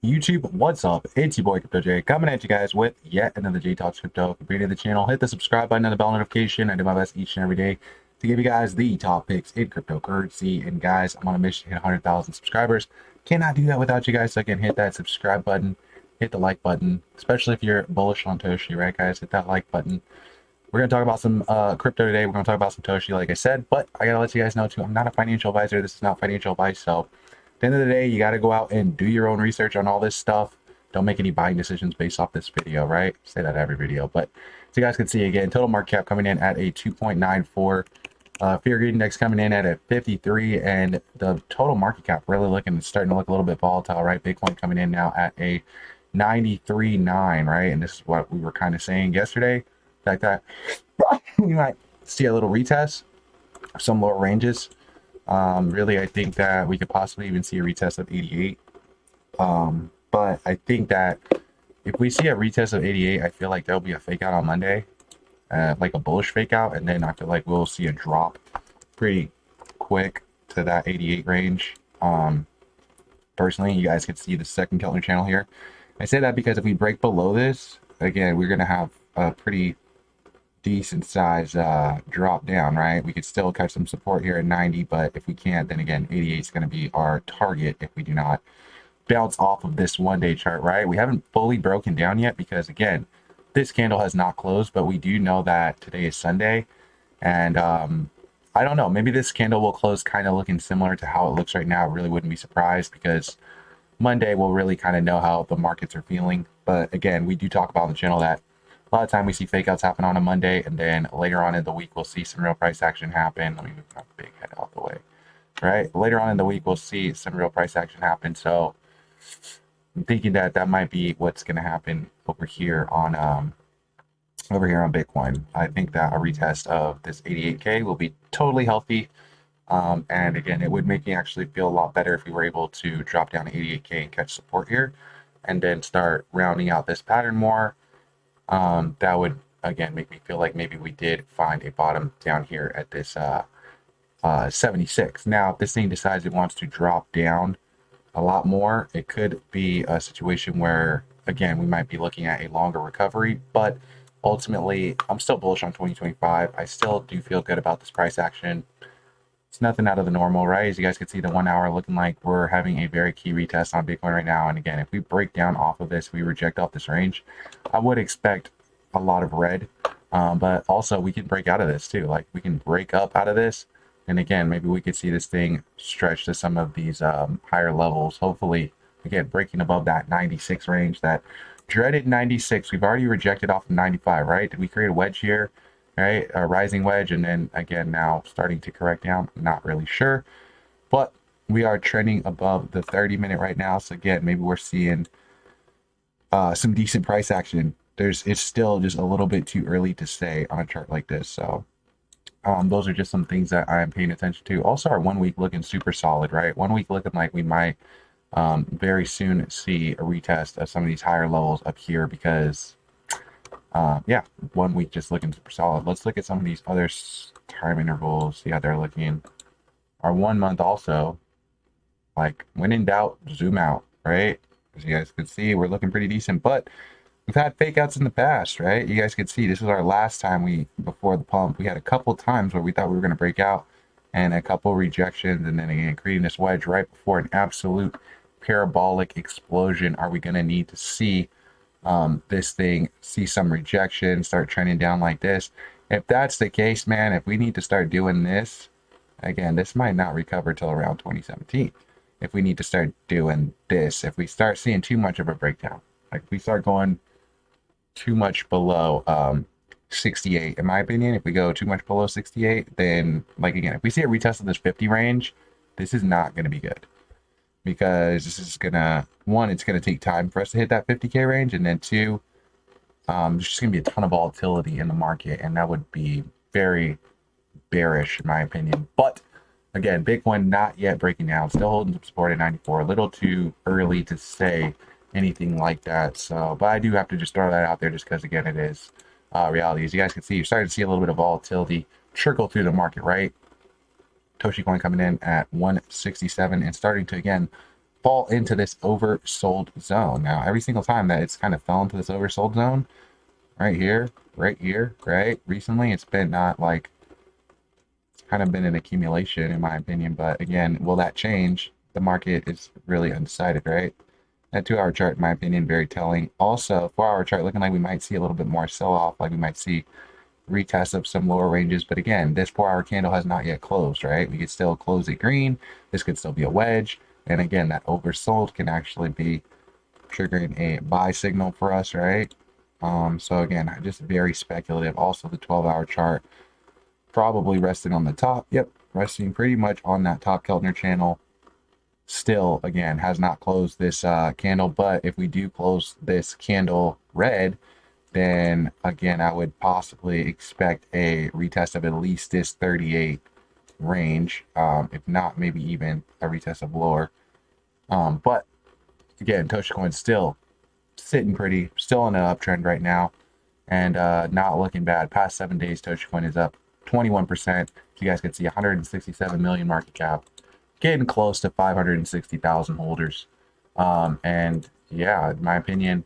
YouTube, what's up? It's your boy Crypto J coming at you guys with yet another J Talks Crypto. If you're new to the channel, hit the subscribe button and the bell notification. I do my best each and every day to give you guys the top picks in cryptocurrency. And guys, I'm on a mission to hit 100,000 subscribers. Cannot do that without you guys. So again, hit that subscribe button, hit the like button, especially if you're bullish on Toshi, right, guys? Hit that like button. We're going to talk about some crypto today. We're going to talk about some Toshi, like I said, but I got to let you guys know too, I'm not a financial advisor. This is not financial advice. So at the end of the day, you got to go out and do your own research on all this stuff. Don't make any buying decisions based off this video, right? I say that every video, but so you guys can see again, total market cap coming in at a 2.94, fear greed index coming in at a 53, and the total market cap really starting to look a little bit volatile, right? Bitcoin coming in now at a 93.9, right? And this is what we were kind of saying yesterday, like that we might see a little retest of some lower ranges. Really, I think that we could possibly even see a retest of 88. But I think that if we see a retest of 88, I feel like there'll be a fake out on Monday, like a bullish fake out, and then I feel like we'll see a drop pretty quick to that 88 range. Personally, you guys can see the second Keltner channel here. I say that because if we break below this, again, we're gonna have a pretty decent size drop down, right? We could still catch some support here at 90, but if we can't, then again 88 is going to be our target if we do not bounce off of this 1-day chart, right? We haven't fully broken down yet because again, this candle has not closed, but we do know that today is Sunday, and I don't know, maybe this candle will close kind of looking similar to how it looks right now. I really wouldn't be surprised because Monday we'll really kind of know how the markets are feeling. But again, we do talk about on the channel that a lot of time we see fake outs happen on a Monday, and then later on in the week we'll see some real price action happen. Let me move my big head out the way. Right, later on in the week we'll see some real price action happen. So I'm thinking that that might be what's going to happen over here on Bitcoin. I think that a retest of this 88K will be totally healthy. And again, it would make me actually feel a lot better if we were able to drop down to 88K and catch support here, and then start rounding out this pattern more. That would again make me feel like maybe we did find a bottom down here at this 76. Now, if this thing decides it wants to drop down a lot more, it could be a situation where again we might be looking at a longer recovery. But ultimately, I'm still bullish on 2025. I still do feel good about this price action. It's nothing out of the normal, right? As you guys can see, the 1 hour looking like we're having a very key retest on Bitcoin right now. And again, if we break down off of this, we reject off this range, I would expect a lot of red. But also we can break out of this too. Like we can break up out of this. And again, maybe we could see this thing stretch to some of these higher levels. Hopefully, again, breaking above that 96 range, that dreaded 96. We've already rejected off of 95, right? Did we create a wedge here? Right, a rising wedge, and then again now starting to correct down. Not really sure, but we are trending above the 30-minute right now. So again, maybe we're seeing some decent price action. It's still just a little bit too early to say on a chart like this. So those are just some things that I'm paying attention to. Also, our 1 week looking super solid, right? 1 week looking like we might very soon see a retest of some of these higher levels up here because yeah, 1 week just looking super solid. Let's look at some of these other time intervals, see how they're looking. Our 1 month also, like when in doubt, zoom out, right? As you guys can see, we're looking pretty decent, but we've had fake outs in the past, right? You guys can see this was our last time before the pump. We had a couple times where we thought we were going to break out and a couple rejections, and then again, creating this wedge right before an absolute parabolic explosion. Are we going to need to see this thing see some rejection, start trending down like this? If that's the case, man, if we need to start doing this again, this might not recover till around 2017. If we need to start doing this, if we start seeing too much of a breakdown, like if we start going too much below 68, in my opinion, if we go too much below 68, then like again, if we see a retest of this 50 range, this is not going to be good. Because this is gonna, one, it's gonna take time for us to hit that 50K range, and then two, there's just gonna be a ton of volatility in the market, and that would be very bearish in my opinion. But again, Bitcoin not yet breaking down, still holding some support at 94. A little too early to say anything like that. So, but I do have to just throw that out there just because again, it is reality. As you guys can see, you're starting to see a little bit of volatility trickle through the market, right? Toshi coin coming in at 167 and starting to again fall into this oversold zone. Now, every single time that it's kind of fell into this oversold zone, right here, right? Recently, it's been not like, it's kind of been an accumulation in my opinion. But again, will that change? The market is really undecided, right? That 2-hour chart, in my opinion, very telling. Also, 4-hour chart looking like we might see a little bit more sell-off, like we might see retest of some lower ranges. But again, this 4-hour candle has not yet closed, right? We could still close it green. This could still be a wedge. And again, that oversold can actually be triggering a buy signal for us, right? So again, just very speculative. Also, the 12-hour chart probably resting on the top. Yep, resting pretty much on that top Keltner channel. Still, again, has not closed this candle. But if we do close this candle red, then again, I would possibly expect a retest of at least this 38 range, if not maybe even a retest of lower. But again, Toshi Coin's still sitting pretty, still on an uptrend right now, and not looking bad. Past 7 days, Toshi Coin is up 21%. You guys can see 167 million market cap, getting close to 560,000 holders. And yeah, in my opinion,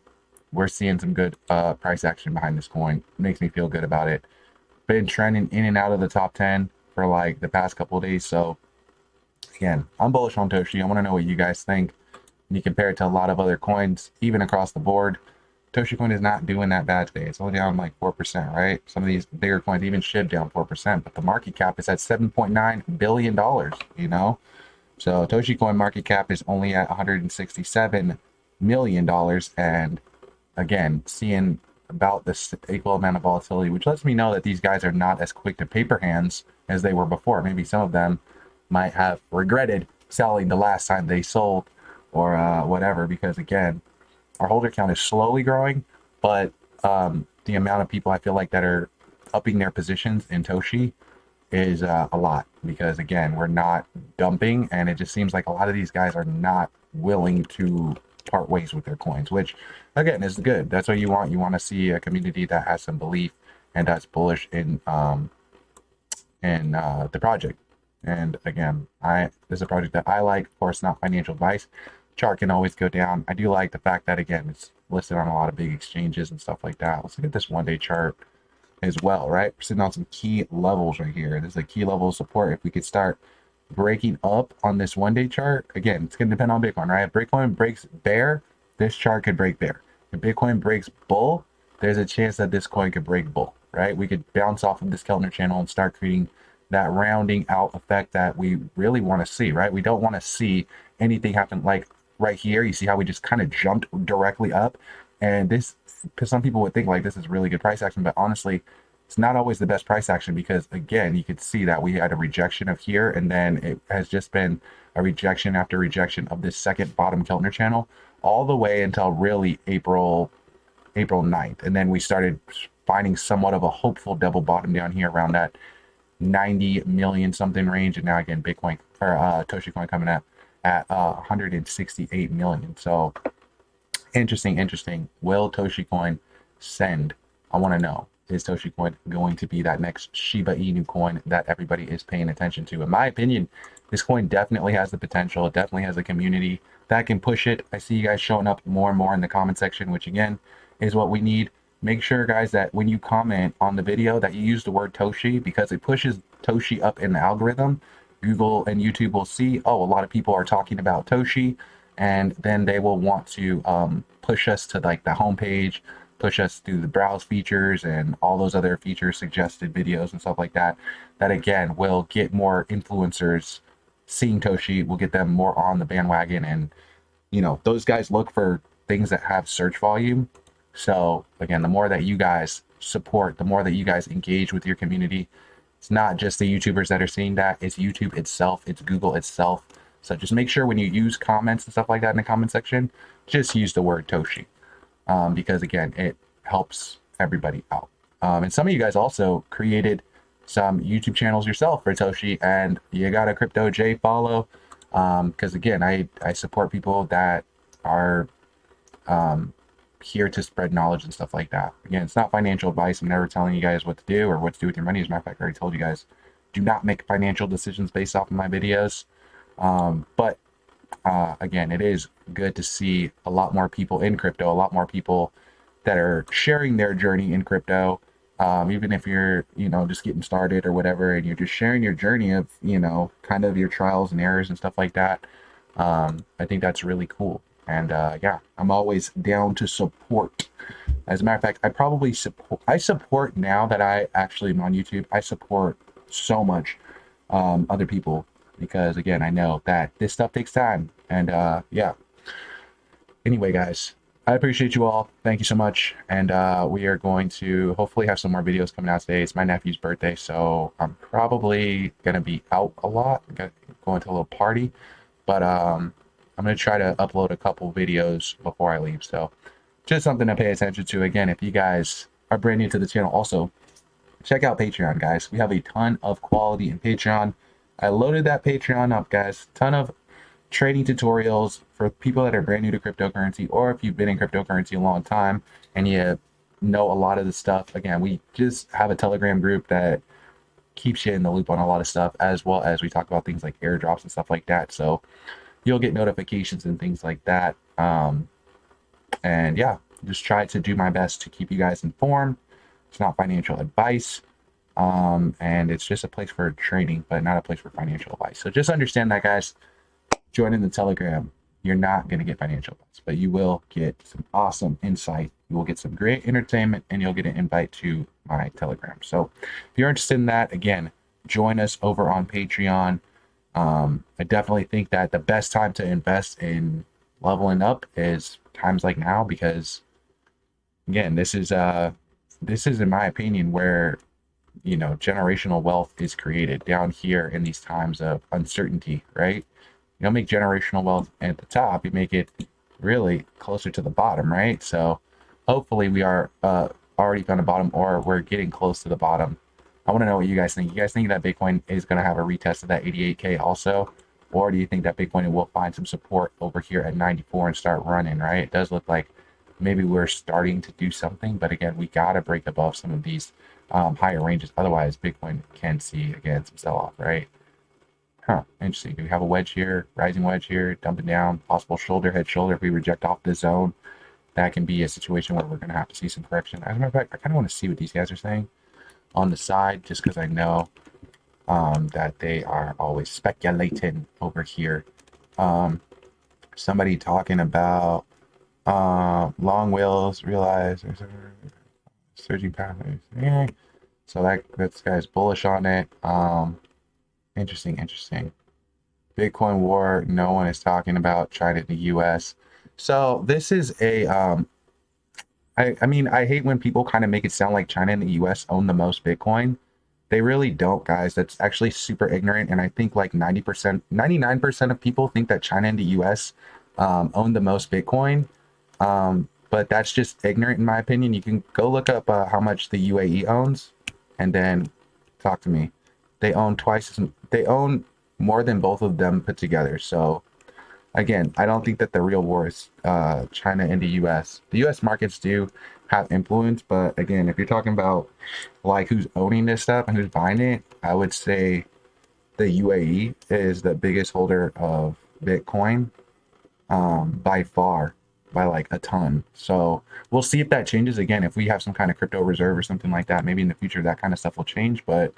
we're seeing some good price action behind this coin. Makes me feel good about it. Been trending in and out of the top 10 for like the past couple of days. So again, I'm bullish on Toshi. I want to know what you guys think. When you compare it to a lot of other coins, even across the board, Toshi coin is not doing that bad today. It's only down like 4%, right? Some of these bigger coins, even SHIB, down 4%, but the market cap is at $7.9 billion, you know? So Toshi coin market cap is only at $167 million. And again, seeing about this equal amount of volatility, which lets me know that these guys are not as quick to paper hands as they were before. Maybe some of them might have regretted selling the last time they sold or whatever, because again, our holder count is slowly growing, but the amount of people I feel like that are upping their positions in Toshi is a lot, because again, we're not dumping, and it just seems like a lot of these guys are not willing to part ways with their coins, which again is good. That's what you want. You want to see a community that has some belief and that's bullish in the project. And again, this is a project that I like. Of course, not financial advice. Chart can always go down. I do like the fact that again it's listed on a lot of big exchanges and stuff like that. Let's look at this 1-day chart as well, right? We're sitting on some key levels right here. This is a key level of support. If we could start breaking up on this 1-day chart, again, it's going to depend on Bitcoin, right? If Bitcoin breaks bear, this chart could break bear. If Bitcoin breaks bull, there's a chance that this coin could break bull, right? We could bounce off of this Keltner channel and start creating that rounding out effect that we really want to see, right? We don't want to see anything happen like right here. You see how we just kind of jumped directly up, and this, because some people would think like this is really good price action, but honestly, it's not always the best price action, because again, you could see that we had a rejection of here, and then it has just been a rejection after rejection of this second bottom Keltner channel all the way until really April 9th. And then we started finding somewhat of a hopeful double bottom down here around that 90 million something range. And now again, Bitcoin or Toshi coin coming up at 168 million. So interesting. Will Toshi coin send? I want to know, is Toshi coin going to be that next Shiba Inu coin that everybody is paying attention to? In my opinion, this coin definitely has the potential. It definitely has a community that can push it. I see you guys showing up more and more in the comment section, which again is what we need. Make sure, guys, that when you comment on the video that you use the word Toshi, because it pushes Toshi up in the algorithm. Google and YouTube will see, oh, a lot of people are talking about Toshi, and then they will want to push us to like the homepage, push us through the browse features and all those other feature suggested videos and stuff like that. That again will get more influencers seeing Toshi, will get them more on the bandwagon. And you know, those guys look for things that have search volume. So again, the more that you guys support, the more that you guys engage with your community, it's not just the YouTubers that are seeing that, it's YouTube itself, it's Google itself. So just make sure when you use comments and stuff like that in the comment section, just use the word Toshi, because again, it helps everybody out. And some of you guys also created some YouTube channels yourself for Toshi, and you got a Crypto J follow, because again, I support people that are here to spread knowledge and stuff like that. Again, it's not financial advice. I'm never telling you guys what to do or what to do with your money. As a matter of fact, I already told you guys, do not make financial decisions based off of my videos. But Again, it is good to see a lot more people in crypto, a lot more people that are sharing their journey in crypto. Even if you're, just getting started or whatever, and you're just sharing your journey of, kind of your trials and errors and stuff like that. I think that's really cool. And yeah, I'm always down to support. As a matter of fact, I support now that I actually am on YouTube. I support so much other people because again, I know that this stuff takes time. And yeah. Anyway, guys, I appreciate you all. Thank you so much. And we are going to hopefully have some more videos coming out today. It's my nephew's birthday, so I'm probably gonna be out a lot, going to a little party. But I'm gonna try to upload a couple videos before I leave. So just something to pay attention to. Again, if you guys are brand new to the channel, also check out Patreon, guys. We have a ton of quality in Patreon. I loaded that Patreon up, guys. Ton of trading tutorials for people that are brand new to cryptocurrency, or if you've been in cryptocurrency a long time and you know a lot of the stuff. Again, we just have a Telegram group that keeps you in the loop on a lot of stuff, as well as we talk about things like airdrops and stuff like that. So you'll get notifications and things like that. And yeah, just try to do my best to keep you guys informed. It's not financial advice. And it's just a place for training, but not a place for financial advice. So just understand that, guys. Join in the Telegram. You're not going to get financial advice, but you will get some awesome insight. You will get some great entertainment, and you'll get an invite to my Telegram. So if you're interested in that, again, join us over on Patreon. I definitely think that the best time to invest in leveling up is times like now, because again, this is in my opinion where generational wealth is created down here in these times of uncertainty, right? You don't make generational wealth at the top, you make it really closer to the bottom, right? So hopefully we are already found the bottom, or we're getting close to the bottom. I want to know what you guys think. You guys think that Bitcoin is going to have a retest of that 88K also? Or do you think that Bitcoin will find some support over here at 94 and start running, right? It does look like maybe we're starting to do something, but again, we got to break above some of these higher ranges. Otherwise, Bitcoin can see, again, some sell-off, right? Huh, interesting. Do we have a wedge here, rising wedge here, dumping down, possible shoulder, head, shoulder. If we reject off the zone, that can be a situation where we're going to have to see some correction. As a matter of fact, I kind of want to see what these guys are saying on the side, just because I know that they are always speculating over here. Somebody talking about long wheels, realize there's a surging pathways. Yeah. So that guy's bullish on it. Interesting. Bitcoin war, no one is talking about China and the US. So this is a I mean, I hate when people kind of make it sound like China and the US own the most Bitcoin. They really don't, guys. That's actually super ignorant. And I think like 90%, 99% of people think that China and the US own the most Bitcoin. But that's just ignorant in my opinion. You can go look up how much the UAE owns and then talk to me. They own they own more than both of them put together. So again, I don't think that the real war is China and the US. The US markets do have influence, but again, if you're talking about like who's owning this stuff and who's buying it, I would say the UAE is the biggest holder of Bitcoin by far, by like a ton. So we'll see if that changes. Again, if we have some kind of crypto reserve or something like that, maybe in the future that kind of stuff will change. But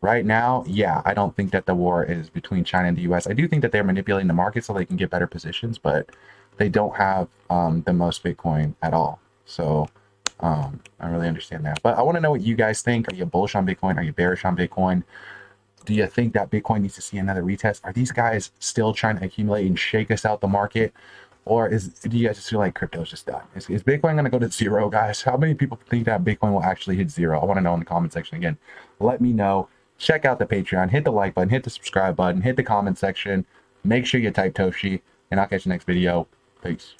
right now, yeah, I don't think that the war is between China and the US. I do think that they're manipulating the market so they can get better positions, but they don't have the most Bitcoin at all. So I really understand that. But I want to know what you guys think. Are you bullish on Bitcoin? Are you bearish on Bitcoin? Do you think that Bitcoin needs to see another retest? Are these guys still trying to accumulate and shake us out the market? Or do you guys just feel like crypto's just done? Is Bitcoin going to go to zero, guys? How many people think that Bitcoin will actually hit zero? I want to know in the comment section. Again, let me know. Check out the Patreon. Hit the like button. Hit the subscribe button. Hit the comment section. Make sure you type Toshi. And I'll catch you next video. Peace.